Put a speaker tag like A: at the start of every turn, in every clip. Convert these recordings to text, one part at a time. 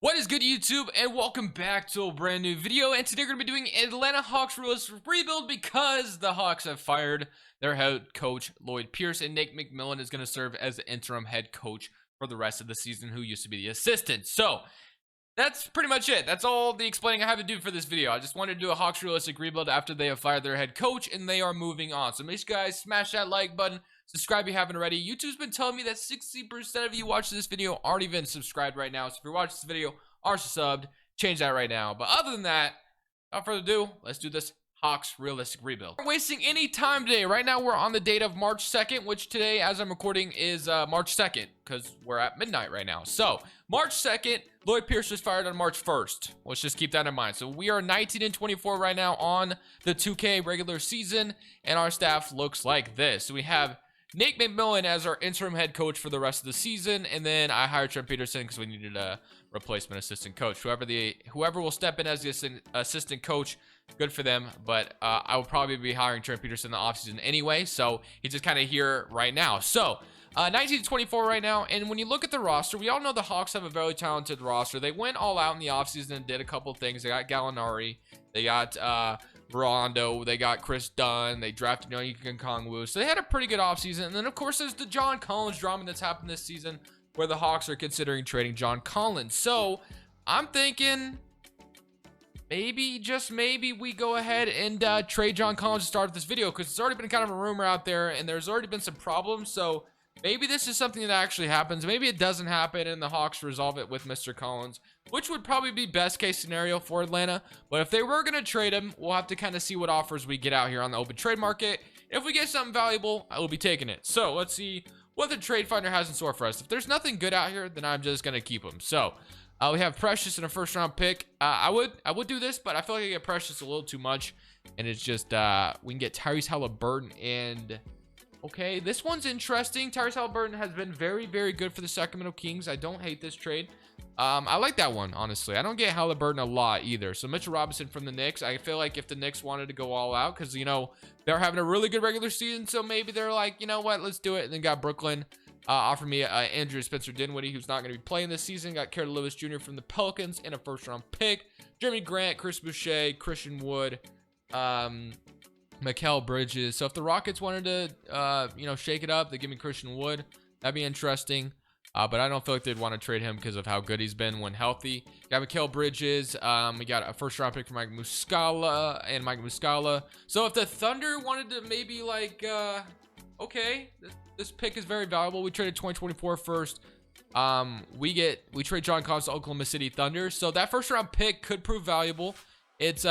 A: What is good, YouTube, and welcome back to a brand new video. And today we're going to be doing Atlanta Hawks realistic rebuild because the Hawks have fired their head coach Lloyd Pierce, and Nate McMillan is going to serve as the interim head coach for the rest of the season, who used to be the assistant. So that's pretty much it. That's all the explaining I have to do for this video. I just wanted to do a Hawks realistic rebuild after they have fired their head coach and they are moving on. So make sure you guys smash that like button. Subscribe if you haven't already. YouTube's been telling me that 60% of you watching this video aren't even subscribed right now. So if you're watching this video, are subbed, change that right now. But other than that, without further ado, let's do this Hawks realistic rebuild. We're wasting any time today. Right now, we're on the date of March 2nd, which today, as I'm recording, is March 2nd, because we're at midnight right now. So, March 2nd, Lloyd Pierce was fired on March 1st. Let's just keep that in mind. So, we are 19-24 right now on the 2K regular season, and our staff looks like this. So, we have Nate McMillan as our interim head coach for the rest of the season, and then I hired Trent Peterson because we needed a replacement assistant coach. Whoever will step in as the assistant coach, good for them. But I will probably be hiring Trent Peterson in the offseason anyway, so he's just kind of here right now. So 19-24 right now, and when you look at the roster, we all know the Hawks have a very talented roster. They went all out in the offseason and did a couple of things. They got Gallinari, they got Rondo, they got Chris Dunn, they drafted Onyeka Okongwu, so they had a pretty good offseason. And then of course there's the John Collins drama that's happened this season, where the Hawks are considering trading John Collins. So I'm thinking maybe, just maybe, we go ahead and trade John Collins to start this video, because it's already been kind of a rumor out there and there's already been some problems. So maybe this is something that actually happens. Maybe it doesn't happen and the Hawks resolve it with Mr. Collins, which would probably be best case scenario for Atlanta. But if they were going to trade him, we'll have to kind of see what offers we get out here on the open trade market. If we get something valuable, I will be taking it. So let's see what the trade finder has in store for us. If there's nothing good out here, then I'm just going to keep him. So we have Precious in a first round pick. I would do this, but I feel like I get Precious a little too much. And it's just, we can get Tyrese Halliburton and... Okay, this one's interesting. Tyrese Halliburton has been very, very good for the Sacramento Kings. I don't hate this trade. I like that one, honestly. I don't get Halliburton a lot either. So Mitchell Robinson from the Knicks. I feel like if the Knicks wanted to go all out, because, you know, they're having a really good regular season, so maybe they're like, you know what, let's do it. And then got Brooklyn offer me Andrew Spencer Dinwiddie, who's not going to be playing this season. Got Kerr Lewis Jr. from the Pelicans and a first-round pick. Jeremy Grant, Chris Boucher, Christian Wood, Mikal Bridges. So if the Rockets wanted to, you know, shake it up, they give me Christian Wood. That'd be interesting. But I don't feel like they'd want to trade him because of how good he's been when healthy. Got Mikal Bridges. We got a first-round pick for Mike Muscala. So if the Thunder wanted to maybe like, okay, this pick is very valuable. We traded 2024 first. We trade John Collins to Oklahoma City Thunder. So that first-round pick could prove valuable. It's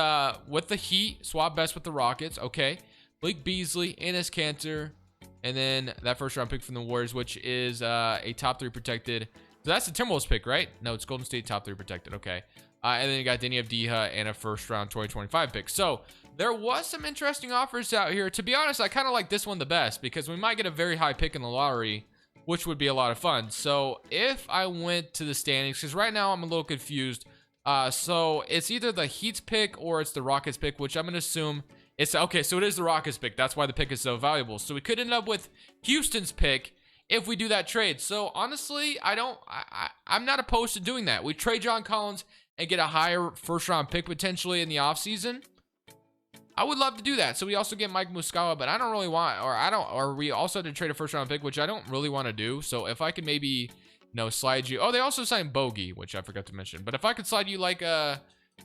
A: with the Heat, swap best with the Rockets. Okay, Blake Beasley, Enes Kanter, and then that first round pick from the Warriors, which is a top 3 protected. So that's the Timberwolves pick, right? No, it's Golden State top 3 protected. Okay, and then you got Deni Avdija and a first round 2025 pick. So there was some interesting offers out here. To be honest, I kind of like this one the best because we might get a very high pick in the lottery, which would be a lot of fun. So if I went to the standings, because right now I'm a little confused. So it's either the Heat's pick or it's the Rockets pick, which I'm going to assume it's okay. So it is the Rockets pick. That's why the pick is so valuable. So we could end up with Houston's pick if we do that trade. So honestly, I'm not opposed to doing that. We trade John Collins and get a higher first round pick potentially in the offseason. I would love to do that. So we also get Mike Muscala, but I don't really want, or we also had to trade a first round pick, which I don't really want to do. So if I could maybe, no, slide you. Oh, they also signed Bogey, which I forgot to mention. But if I could slide you like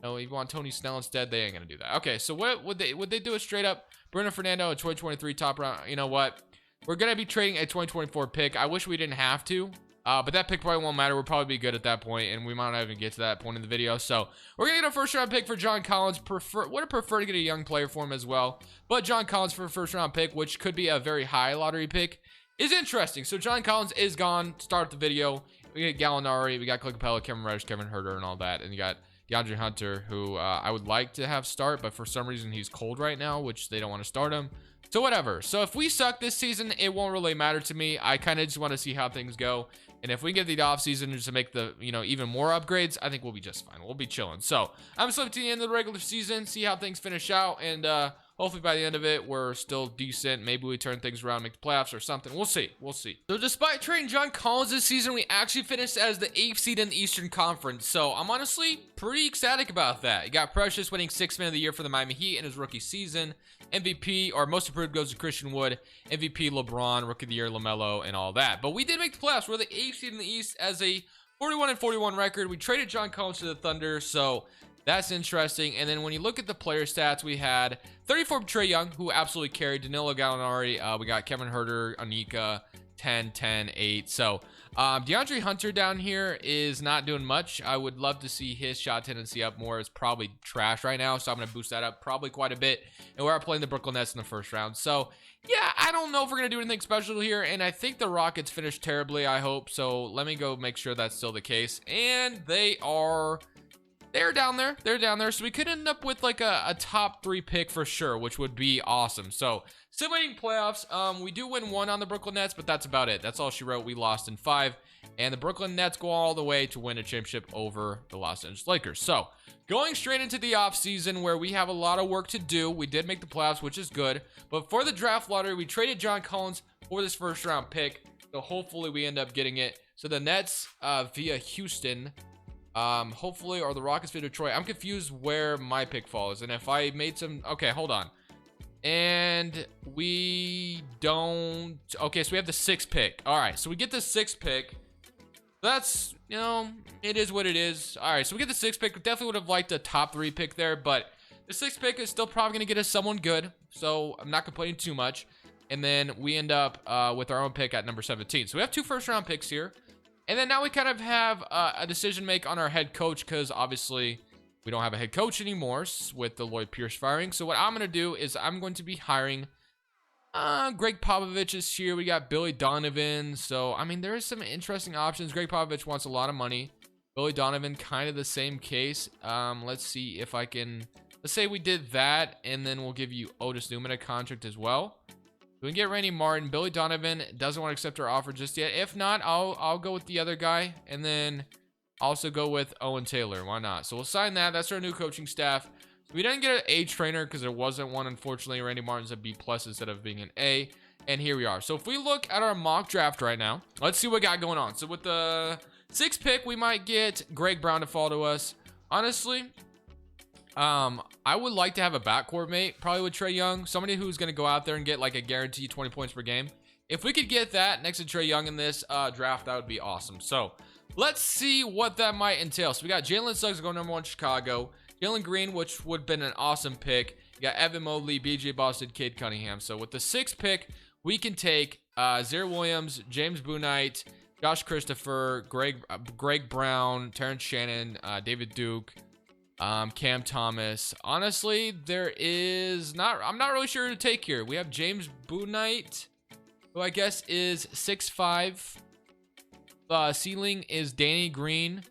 A: no, you want Tony Snell instead, they ain't gonna do that. Okay, so what would they do? It straight up Bruno Fernando, a 2023 top round. You know what? We're gonna be trading a 2024 pick. I wish we didn't have to, but that pick probably won't matter. We'll probably be good at that point, and we might not even get to that point in the video. So we're gonna get a first round pick for John Collins. Would have preferred to get a young player for him as well, but John Collins for a first round pick, which could be a very high lottery pick, is interesting. So John Collins is gone. Start the video. We got Gallinari, we got Clint Capella, Kevin Reddish, Kevin Huerter, and all that. And you got DeAndre Hunter, who I would like to have start, but for some reason he's cold right now, which they don't want to start him. So whatever. So if we suck this season, it won't really matter to me. I kind of just want to see how things go. And if we get the offseason just to make the, you know, even more upgrades, I think we'll be just fine. We'll be chilling. So I'm just looking to the end of the regular season, see how things finish out, and hopefully by the end of it, we're still decent. Maybe we turn things around, make the playoffs or something. We'll see. We'll see. So despite trading John Collins this season, we actually finished as the 8th seed in the Eastern Conference. So I'm honestly pretty ecstatic about that. You got Precious winning 6th man of the year for the Miami Heat in his rookie season. MVP, or most improved, goes to Christian Wood. MVP, LeBron. Rookie of the year, LaMelo, and all that. But we did make the playoffs. We're the 8th seed in the East as a 41-41 record. We traded John Collins to the Thunder, so that's interesting. And then when you look at the player stats, we had 34 from Trae Young, who absolutely carried. Danilo Gallinari. We got Kevin Huerter, Anika, 10, 10, 8. So DeAndre Hunter down here is not doing much. I would love to see his shot tendency up more. It's probably trash right now, so I'm going to boost that up probably quite a bit. And we're playing the Brooklyn Nets in the first round. So yeah, I don't know if we're going to do anything special here. And I think the Rockets finished terribly, I hope. So let me go make sure that's still the case. And they're down there. They're down there. So we could end up with like a top 3 pick for sure, which would be awesome. So simulating playoffs. We do win 1 on the Brooklyn Nets, but that's about it. That's all she wrote. We lost in 5. And the Brooklyn Nets go all the way to win a championship over the Los Angeles Lakers. So going straight into the offseason where we have a lot of work to do. We did make the playoffs, which is good. But for the draft lottery, we traded John Collins for this first round pick. So hopefully we end up getting it. So the Nets via Houston, hopefully, or the Rockets via Detroit. I'm confused where my pick falls. And if I made some, okay, hold on. And we don't, okay, so we have the 6th pick. All right, so we get the 6th pick. That's, you know, it is what it is. All right, so we get the 6th pick. Definitely would have liked a top 3 pick there, but the 6th pick is still probably going to get us someone good. So I'm not complaining too much. And then we end up with our own pick at number 17. So we have 2 first-round picks here. And then now we kind of have a decision to make on our head coach because obviously we don't have a head coach anymore with the Lloyd Pierce firing. So what I'm going to do is I'm going to be hiring Greg Popovich this year. We got Billy Donovan. So, I mean, there is some interesting options. Greg Popovich wants a lot of money. Billy Donovan, kind of the same case. Let's see if I can, let's say we did that, and then we'll give you Otis Newman a contract as well. We can get Randy Martin. Billy Donovan doesn't want to accept our offer just yet. If not, I'll go with the other guy, and then also go with Owen Taylor. Why not? So we'll sign that. That's our new coaching staff. We didn't get an A trainer because there wasn't one, unfortunately. Randy Martin's a B+ instead of being an A. And here we are. So if we look at our mock draft right now, let's see what we got going on. So with the 6th pick, we might get Greg Brown to fall to us. Honestly, I would like to have a backcourt mate, probably with Trae Young. Somebody who's going to go out there and get like a guaranteed 20 points per game. If we could get that next to Trae Young in this draft, that would be awesome. So let's see what that might entail. So we got Jalen Suggs going number 1 Chicago. Jalen Green, which would have been an awesome pick. You got Evan Mobley, BJ Boston, Cade Cunningham. So with the 6th pick, we can take Zaire Williams, James Bouknight, Josh Christopher, Greg Brown, Terrence Shannon, David Duke, Cam Thomas. Honestly, I'm not really sure who to take here. We have James Bouknight, who I guess is 6'5". Ceiling is Danny Green.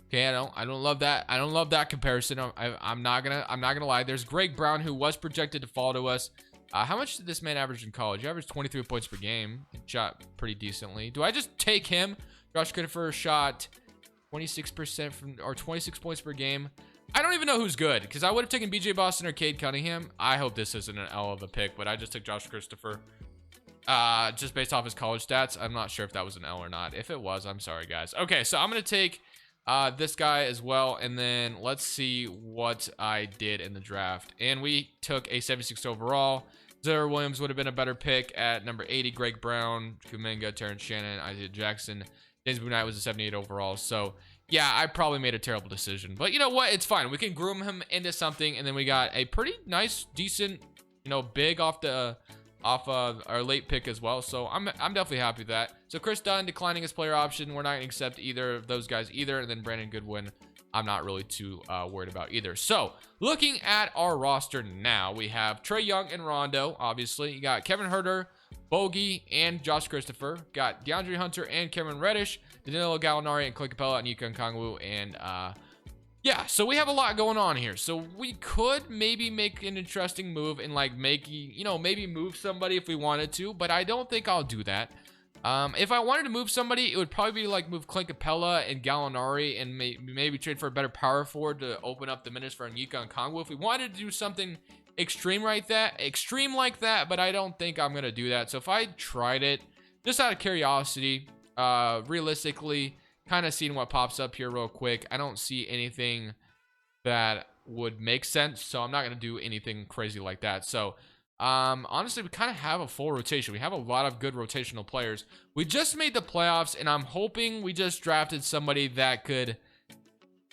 A: Okay, I don't love that. I don't love that comparison. I'm not gonna lie. There's Greg Brown, who was projected to fall to us. How much did this man average in college? He averaged 23 points per game. He shot pretty decently. Do I just take him? Josh Christopher shot 26% from, or 26 points per game. I don't even know who's good because I would have taken BJ Boston or Cade Cunningham. I hope this isn't an L of a pick, but I just took Josh Christopher. Just based off his college stats. I'm not sure if that was an L or not. If it was, I'm sorry, guys. Okay, so I'm gonna take this guy as well, and then let's see what I did in the draft. And we took a 76 overall. Zaire Williams would have been a better pick at number 80. Greg Brown, Kuminga, Terrence Shannon, Isaiah Jackson. James Bouknight was a 78 overall. So yeah, I probably made a terrible decision, but you know what? It's fine. We can groom him into something, and then we got a pretty nice, decent, you know, big off our late pick as well. So I'm definitely happy with that. So Chris Dunn declining his player option. We're not gonna accept either of those guys either. And then Brandon Goodwin, I'm not really too worried about either. So looking at our roster now, we have Trae Young and Rondo. Obviously, you got Kevin Huerter, Bogey, and Josh Christopher. Got DeAndre Hunter and Cameron Reddish, Danilo Gallinari and Clay Capella, and Nika Nkongwu, and yeah, so we have a lot going on here. So we could maybe make an interesting move and like maybe move somebody if we wanted to, but I don't think I'll do that. If I wanted to move somebody, it would probably be like move Clint Capella and Gallinari and maybe trade for a better power forward to open up the minutes for Onyeka and Kongwu. If we wanted to do something extreme like that, but I don't think I'm going to do that. So if I tried it, just out of curiosity, realistically, kind of seeing what pops up here real quick, I don't see anything that would make sense. So I'm not going to do anything crazy like that. So honestly, we kind of have a full rotation. We have a lot of good rotational players. We just made the playoffs, and I'm hoping we just drafted somebody that could,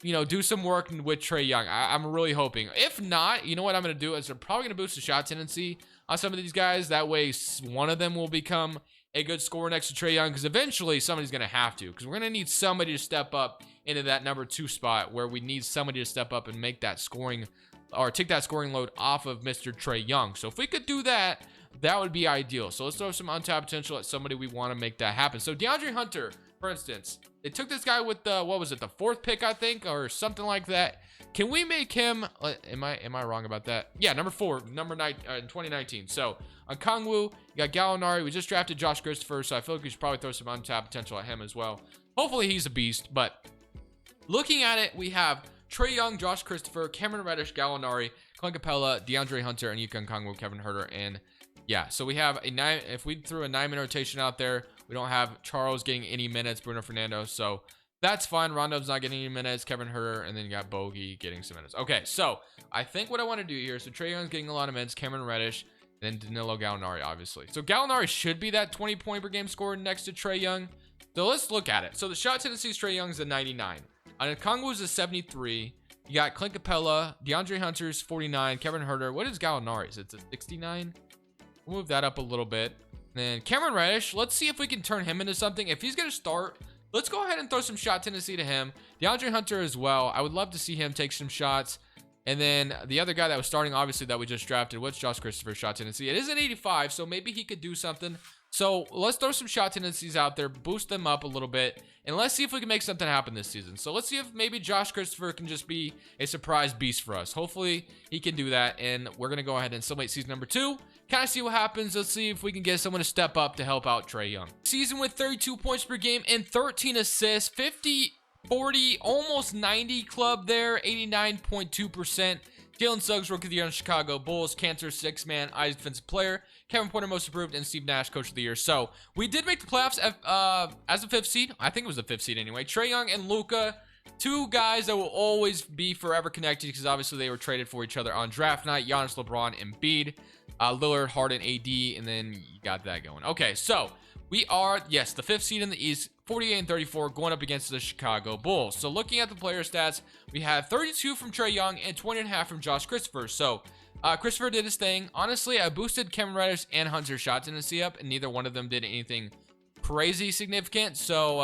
A: you know, do some work with Trae Young. I'm really hoping. If not, you know what I'm going to do is I'm probably going to boost the shot tendency on some of these guys. That way, one of them will become a good scorer next to Trae Young, because eventually somebody's going to have to, because we're going to need somebody to step up into that number 2 spot where we need somebody to step up and make that scoring or take that scoring load off of Mr. Trae Young. So if we could do that, that would be ideal. So let's throw some untapped potential at somebody we want to make that happen. So DeAndre Hunter, for instance, they took this guy with the, what was it, the 4th pick, I think, or something like that. Can we make him, am I wrong about that? Yeah, number 4, number 9 in 2019. So on Kongwu, you got Gallinari. We just drafted Josh Christopher, so I feel like we should probably throw some untapped potential at him as well. Hopefully he's a beast, but looking at it, we have Trae Young, Josh Christopher, Cameron Reddish, Gallinari, Clint Capella, DeAndre Hunter, and Onyeka Kongwu, Kevin Huerter, and yeah. So we have a 9. If we threw a 9-minute rotation out there, we don't have Charles getting any minutes, Bruno Fernando, so that's fine. Rondo's not getting any minutes, Kevin Huerter, and then you got Bogey getting some minutes. Okay, so I think what I want to do here, so Trae Young's getting a lot of minutes, Cameron Reddish, and then Danilo Gallinari, obviously. So Gallinari should be that 20-point per game scorer next to Trae Young. So let's look at it. So the shot tendency is Trae Young's a 99. On Kongwu's a 73. You got Clint Capella, DeAndre Hunter's 49, Kevin Huerter. What is Gallinari's? It's a 69. We'll move that up a little bit. Then Cameron Reddish, let's see if we can turn him into something. If he's going to start, let's go ahead and throw some shot tendency to him. DeAndre Hunter as well. I would love to see him take some shots. And then the other guy that was starting, obviously, that we just drafted, what's Josh Christopher's shot tendency? It is an 85, so maybe he could do something. So let's throw some shot tendencies out there, boost them up a little bit, and let's see if we can make something happen this season. So let's see if maybe Josh Christopher can just be a surprise beast for us. Hopefully he can do that, and we're going to go ahead and simulate season number 2. Kind of see what happens. Let's see if we can get someone to step up to help out Trae Young. Season with 32 points per game and 13 assists, 50, 40, almost 90 club there, 89.2%. Jalen Suggs, Rookie of the Year on Chicago Bulls. Cantor, 6-man, Eyes Defensive Player. Kevin Porter, Most Improved, and Steve Nash, Coach of the Year. So we did make the playoffs as a 5th seed. I think it was the 5th seed anyway. Trae Young and Luka, 2 guys that will always be forever connected because obviously they were traded for each other on draft night. Giannis, LeBron, Embiid, Lillard, Harden, AD, and then you got that going. Okay, so we are, yes, the 5th seed in the East, 48 and 34, going up against the Chicago Bulls. So looking at the player stats, we have 32 from Trae Young and 20.5 from Josh Christopher. So Christopher did his thing. Honestly, I boosted Cameron Reddish and Hunter's shot tendency up, and neither one of them did anything crazy significant. So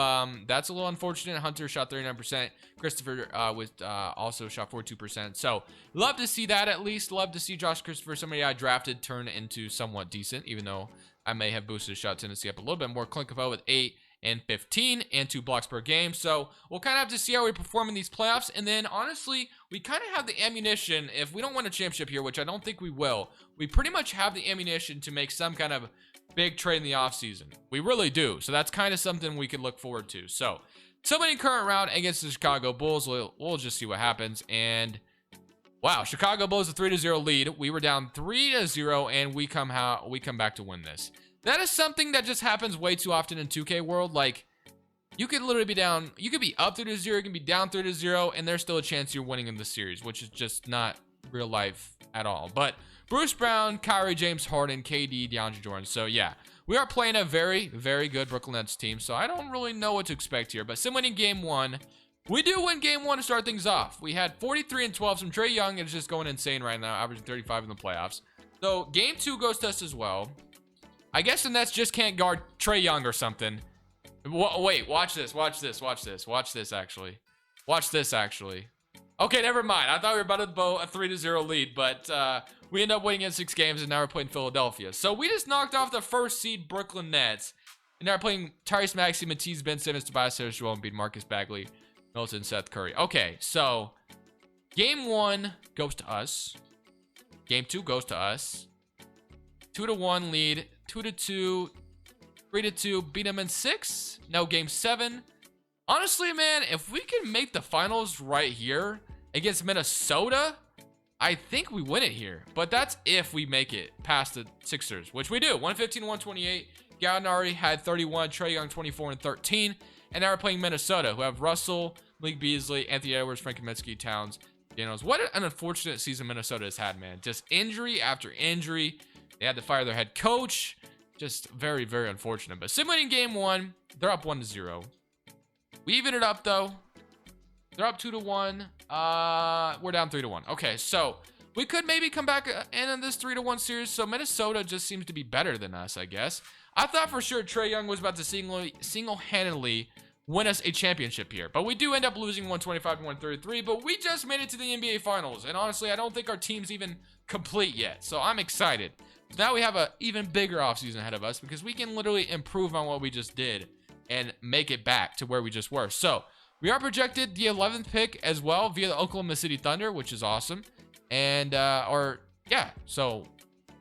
A: that's a little unfortunate. Hunter shot 39%. Christopher also shot 42%. So love to see that at least. Love to see Josh Christopher, somebody I drafted, turn into somewhat decent, even though I may have boosted his shot tendency up a little bit more. Clint Capella with 8 and 15 and 2 blocks per game. So we'll kind of have to see how we perform in these playoffs. And then honestly, we kind of have the ammunition. If we don't win a championship here, which I don't think we will, we pretty much have the ammunition to make some kind of big trade in the offseason. We really do. So that's kind of something we could look forward to. So somebody current round against the Chicago Bulls. We'll just see what happens. And wow, Chicago Bulls a 3-0 lead. We were down 3-0, and we come back to win this. That is something that just happens way too often in 2K world. Like, you could literally be down, you could be up 3-0, you can be down 3-0, and there's still a chance you're winning in the series, which is just not real life at all. But Bruce Brown, Kyrie, James Harden, KD, DeAndre Jordan. So yeah, we are playing a very, very good Brooklyn Nets team. So I don't really know what to expect here. But sim winning game 1. We do win game 1 to start things off. We had 43 and 12 from Trae Young. It's just going insane right now, averaging 35 in the playoffs. So game 2 goes to us as well. I guess the Nets just can't guard Trae Young or something. Wait, watch this, actually. Watch this, actually. Okay, never mind. I thought we were about to blow a 3-0 lead, but we end up winning in 6 games, and now we're playing Philadelphia. So we just knocked off the 1st seed Brooklyn Nets, and now we're playing Tyrese Maxey, Matisse, Ben Simmons, Tobias Harris, Joel Embiid, Marcus Bagley, Milton, Seth Curry. Okay, so game 1 goes to us. Game 2 goes to us. 2-1 lead. 2-2. 3-2, beat them in 6. No, game 7. Honestly, man, if we can make the finals right here against Minnesota, I think we win it here. But that's if we make it past the Sixers, which we do. 115-128. Gallinari had 31, Trae Young 24 and 13. And now we're playing Minnesota, who have Russell, Malik Beasley, Anthony Edwards, Frank Kaminsky, Towns, Daniels. What an unfortunate season Minnesota has had, man. Just injury after injury. They had to fire their head coach. Just very, very unfortunate. But simulating game 1, they're up 1-0. We even it up, though. They're up 2-1. We're down 3-1. Okay, so we could maybe come back in this 3-1 series. So Minnesota just seems to be better than us, I guess. I thought for sure Trae Young was about to single-handedly win us a championship here. But we do end up losing 125-133. But we just made it to the NBA Finals. And honestly, I don't think our team's even complete yet. So I'm excited. Now we have an even bigger offseason ahead of us because we can literally improve on what we just did and make it back to where we just were. So we are projected the 11th pick as well via the Oklahoma City Thunder, which is awesome. And, yeah, so,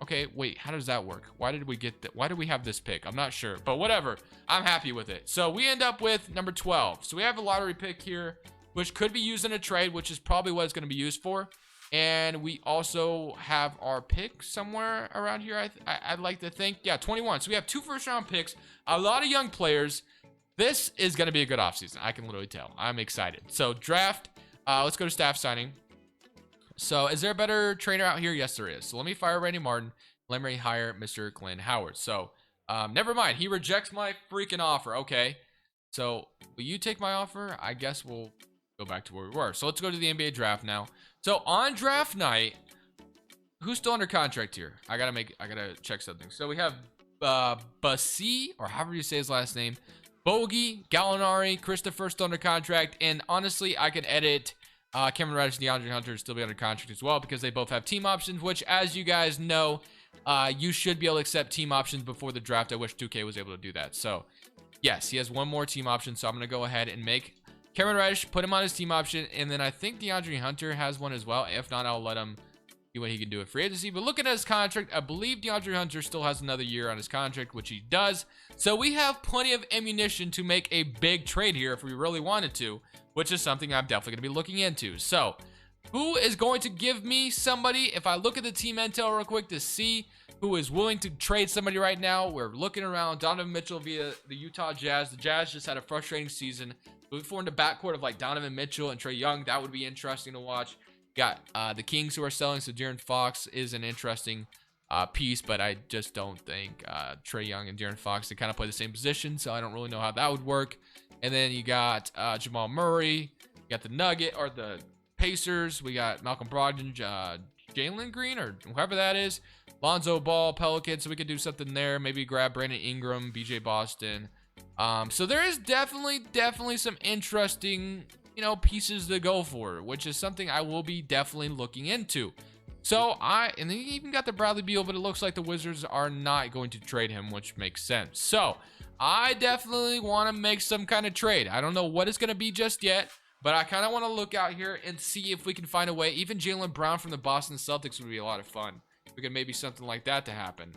A: okay, wait, how does that work? Why did we get that? Why did we have this pick? I'm not sure, but whatever. I'm happy with it. So we end up with number 12. So we have a lottery pick here, which could be used in a trade, which is probably what it's going to be used for. And we also have our pick somewhere around here, I'd like to think. Yeah, 21. So we have 2 first-round picks, a lot of young players. This is going to be a good offseason. I can literally tell. I'm excited. So draft, let's go to staff signing. So is there a better trainer out here? Yes, there is. So let me fire Randy Martin. Let me hire Mr. Glenn Howard. So never mind. He rejects my freaking offer. Okay. So will you take my offer? I guess we'll go back to where we were. So let's go to the NBA draft now. So on draft night, who's still under contract here? I gotta check something. So we have Bassi, or however you say his last name, Bogey, Gallinari, Christopher still under contract, and honestly, I could edit Cameron Reddish and DeAndre Hunter still be under contract as well because they both have team options, which, as you guys know, you should be able to accept team options before the draft. I wish 2K was able to do that. So yes, he has one more team option, so I'm gonna go ahead and make Cameron Reddish, put him on his team option, and then I think DeAndre Hunter has one as well. If not, I'll let him see what he can do at free agency. But looking at his contract, I believe DeAndre Hunter still has another year on his contract, which he does. So we have plenty of ammunition to make a big trade here if we really wanted to, which is something I'm definitely going to be looking into. So who is going to give me somebody? If I look at the team intel real quick to see who is willing to trade somebody right now, we're looking around. Donovan Mitchell via the Utah Jazz. The Jazz just had a frustrating season. We formed a backcourt of like Donovan Mitchell and Trae Young. That would be interesting to watch. Got the Kings who are selling, so De'Aaron Fox is an interesting piece, but I just don't think Trae Young and De'Aaron Fox, they kind of play the same position, so I don't really know how that would work. And then you got Jamal Murray. You got the Nugget or the Pacers. We got Malcolm Brogdon, Jalen Green, or whoever that is. Lonzo Ball, Pelicans, so we could do something there. Maybe grab Brandon Ingram, BJ Boston. So there is definitely some interesting, pieces to go for, which is something I will be definitely looking into. So and then you even got the Bradley Beal, but it looks like the Wizards are not going to trade him, which makes sense. So I definitely want to make some kind of trade. I don't know what it's going to be just yet, but I kind of want to look out here and see if we can find a way. Even Jaylen Brown from the Boston Celtics would be a lot of fun. We could maybe something like that to happen.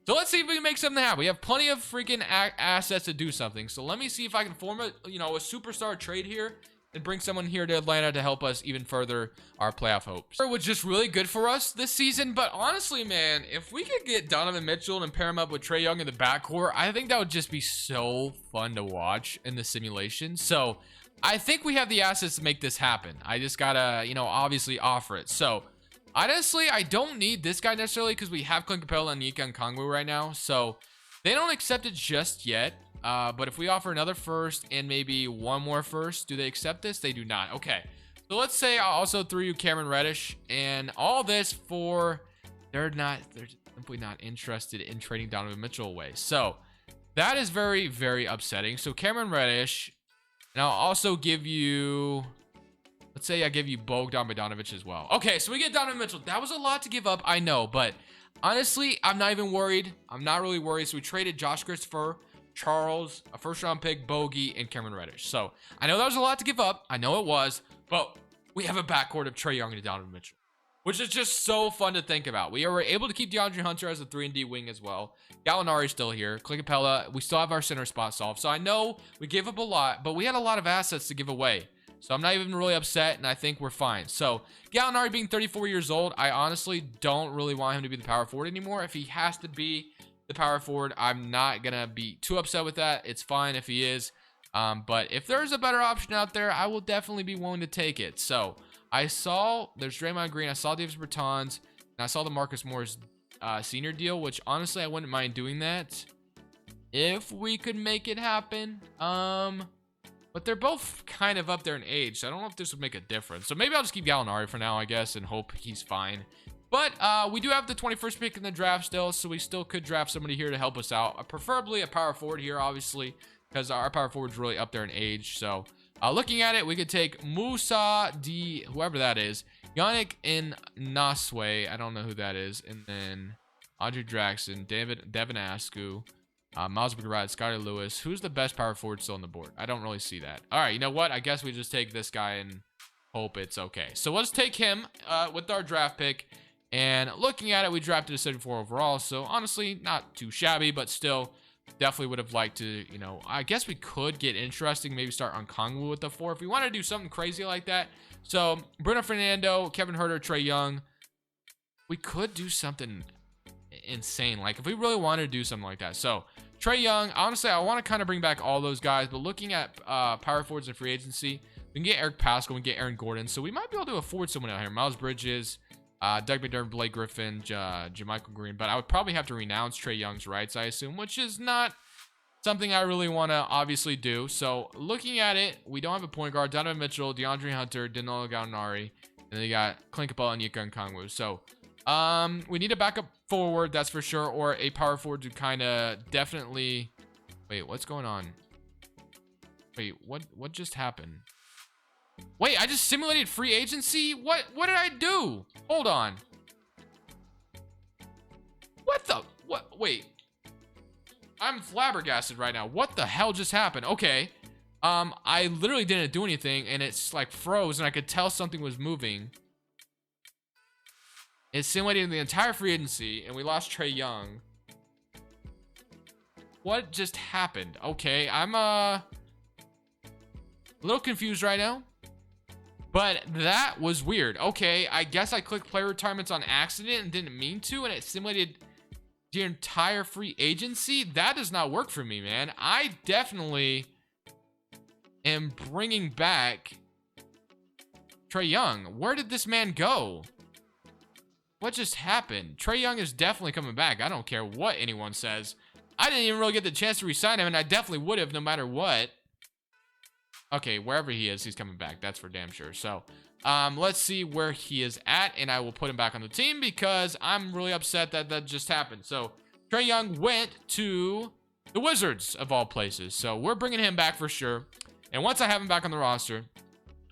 A: So let's see if we can make something happen. We have plenty of freaking assets to do something. So let me see if I can form a superstar trade here and bring someone here to Atlanta to help us even further our playoff hopes. It was just really good for us this season, but honestly, man, if we could get Donovan Mitchell and pair him up with Trae Young in the backcourt, I think that would just be so fun to watch in the simulation. So I think we have the assets to make this happen. I just gotta, obviously offer it. So honestly, I don't need this guy necessarily because we have Clint Capella and Nika Okongwu right now. So they don't accept it just yet. But if we offer another first and maybe one more first, do they accept this? They do not. Okay. So let's say I also threw you Cameron Reddish and all this for they're simply not interested in trading Donovan Mitchell away. So that is very, very upsetting. So Cameron Reddish, and I'll also give you, let's say I give you Bogdan Bogdanovic as well. Okay, so we get Donovan Mitchell. That was a lot to give up, I know, but honestly, I'm not even worried. I'm not really worried. So we traded Josh Christopher, Charles, a first-round pick, Bogey, and Cameron Reddish. So I know that was a lot to give up. I know it was, but we have a backcourt of Trae Young and Donovan Mitchell, which is just so fun to think about. We were able to keep DeAndre Hunter as a 3-and-D wing as well. Gallinari's still here. Clint Capella, we still have our center spot solved. So I know we gave up a lot, but we had a lot of assets to give away. So I'm not even really upset, and I think we're fine. So Gallinari being 34 years old, I honestly don't really want him to be the power forward anymore. If he has to be the power forward, I'm not going to be too upset with that. It's fine if he is. But if there's a better option out there, I will definitely be willing to take it. So I saw there's Draymond Green, I saw Davis Bertans, and I saw the Marcus Morris senior deal, which honestly I wouldn't mind doing that if we could make it happen. But they're both kind of up there in age, so I don't know if this would make a difference. So maybe I'll just keep Gallinari for now, I guess, and hope he's fine. But we do have the 21st pick in the draft still, so we still could draft somebody here to help us out. Preferably a power forward here, obviously, because our power forward's really up there in age. So looking at it, we could take Musa D, whoever that is, Yannick Naswe, I don't know who that is, and then Andre Jackson, Devin Askew, Miles McBride, Scotty Lewis. Who's the best power forward still on the board? I don't really see that. All right, you know what? I guess we just take this guy and hope it's okay. So let's take him with our draft pick. And looking at it, we drafted a 74 overall. So honestly, not too shabby, but still definitely would have liked to, you know, I guess we could get interesting, maybe start on Kongwu with the 4 if we want to do something crazy like that. So Bruno Fernando, Kevin Huerter, Trae Young. We could do something insane, like if we really wanted to do something like that. So Trae Young, honestly, I want to kind of bring back all those guys, but looking at power forwards and free agency, we can get Eric Pascal, we can get Aaron Gordon, so we might be able to afford someone out here. Miles Bridges, Doug McDermott, Blake Griffin, Jermichael Green, but I would probably have to renounce Trae Young's rights, I assume, which is not something I really want to obviously do. So looking at it, we don't have a point guard. Donovan Mitchell, DeAndre Hunter, Danilo Gallinari, and then you got Clint Capella and Onyeka Okongwu. So we need a backup forward, that's for sure, or a power forward to kind of definitely. Wait, what's going on? Wait, what just happened? Wait, I just simulated free agency? What did I do? Hold on. Wait. I'm flabbergasted right now. What the hell just happened? Okay. I literally didn't do anything, and it's like froze, and I could tell something was moving. It simulated the entire free agency, and we lost Trae Young. What just happened? Okay, I'm a little confused right now. But that was weird. Okay, I guess I clicked player retirements on accident and didn't mean to, and it simulated the entire free agency. That does not work for me, man. I definitely am bringing back Trae Young. Where did this man go? What just happened? Trae Young is definitely coming back. I don't care what anyone says. I didn't even really get the chance to re-sign him, and I definitely would have no matter what. Okay, wherever he is, he's coming back. That's for damn sure. So, let's see where he is at, and I will put him back on the team because I'm really upset that that just happened. So, Trae Young went to the Wizards, of all places. So, we're bringing him back for sure. And once I have him back on the roster,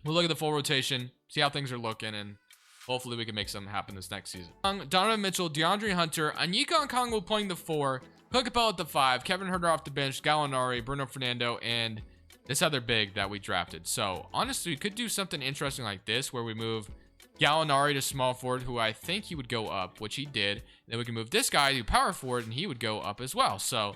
A: we'll look at the full rotation, see how things are looking, and hopefully we can make something happen this next season. Donovan Mitchell, DeAndre Hunter, Onyeka Okongwu playing the 4, Clint Capella at the 5, Kevin Huerter off the bench, Gallinari, Bruno Fernando, and this other big that we drafted. So honestly, we could do something interesting like this where we move Gallinari to small forward, who I think he would go up, which he did. Then we can move this guy to power forward, and he would go up as well. So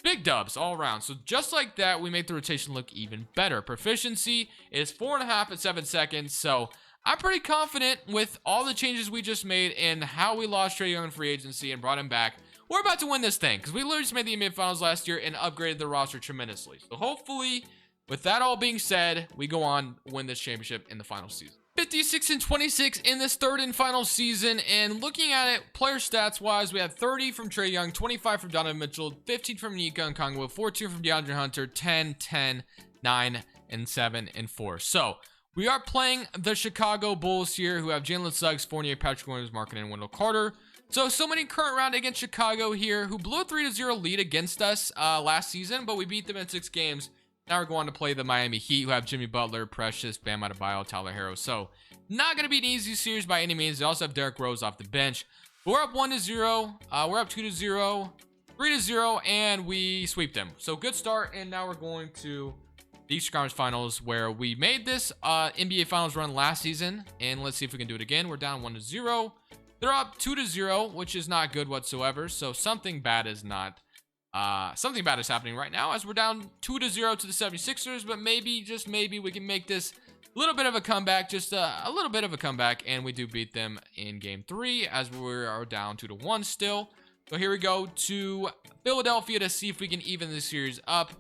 A: big dubs all around. So just like that, we make the rotation look even better. Proficiency is 4.5 at 7 seconds. So I'm pretty confident with all the changes we just made and how we lost Trae Young in free agency and brought him back. We're about to win this thing because we literally just made the NBA Finals last year and upgraded the roster tremendously. So hopefully, with that all being said, we go on win this championship in the final season. 56-26 in this third and final season, and looking at it player stats wise, we had 30 from Trae Young, 25 from Donovan Mitchell, 15 from Onyeka Okongwu, 14 from DeAndre Hunter, 10, 10, 9, and 7, and 4. So we are playing the Chicago Bulls here, who have Jalen Suggs, Fournier, Patrick Williams, Markkanen, and Wendell Carter. So many current round against Chicago here, who blew a 3-0 lead against us last season, but we beat them in 6 games. Now we're going to play the Miami Heat, who have Jimmy Butler, Precious, Bam Adebayo, Tyler Herro. So not going to be an easy series by any means. They also have Derrick Rose off the bench. But we're up 1-0. We're up 2-0, 3-0, and we sweep them. So good start, and now we're going to Eastern Conference Finals, where we made this NBA Finals run last season, and let's see if we can do it again. We're down 1-0. They're up 2-0, which is not good whatsoever. So something bad is happening right now, as we're down 2-0 to the 76ers. But maybe, just maybe, we can make this a little bit of a comeback, just a little bit of a comeback, and we do beat them in Game 3, as we are down 2-1 still. So here we go to Philadelphia to see if we can even this series up.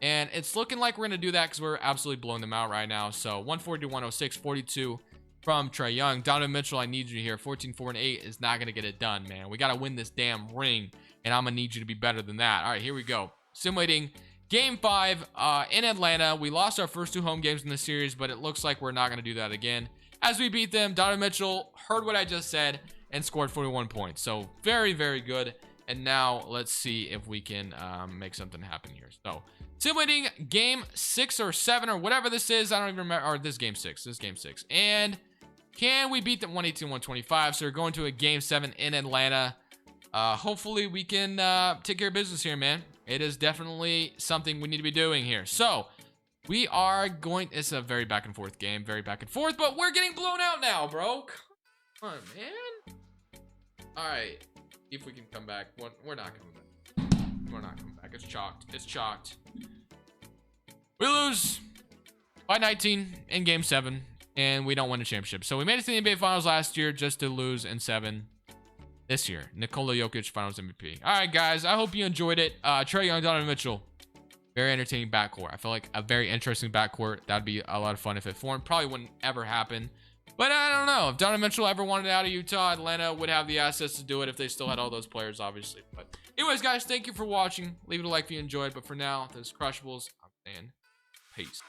A: And it's looking like we're going to do that because we're absolutely blowing them out right now. So 140-106, 42 from Trae Young. Donovan Mitchell, I need you here. 14, 4, and 8 is not going to get it done, man. We got to win this damn ring, and I'm going to need you to be better than that. All right, here we go. Simulating Game 5 in Atlanta. We lost our first 2 home games in the series, but it looks like we're not going to do that again. As we beat them, Donovan Mitchell heard what I just said and scored 41 points. So very, very good. And now let's see if we can make something happen here. So simulating Game 6 or 7 or whatever this is. I don't even remember. Or this Game 6. This Game 6. And can we beat them 118-125? So we're going to a Game 7 in Atlanta. Hopefully we can take care of business here, man. It is definitely something we need to be doing here. So we are going. It's a very back and forth game. Very back and forth. But we're getting blown out now, bro. Come on, man. All right. If we can come back. We're not coming back. We're not coming back. It's chalked. It's chalked. We lose by 19 in Game 7, and we don't win a championship. So we made it to the NBA Finals last year just to lose in 7 this year. Nikola Jokic Finals MVP. All right, guys. I hope you enjoyed it. Trae Young, Donovan Mitchell. Very entertaining backcourt. I feel like a very interesting backcourt. That'd be a lot of fun if it formed. Probably wouldn't ever happen. But I don't know. If Donovan Mitchell ever wanted out of Utah, Atlanta would have the assets to do it if they still had all those players, obviously. But anyways, guys, thank you for watching. Leave it a like if you enjoyed. But for now, this is Crushables. I'm saying peace.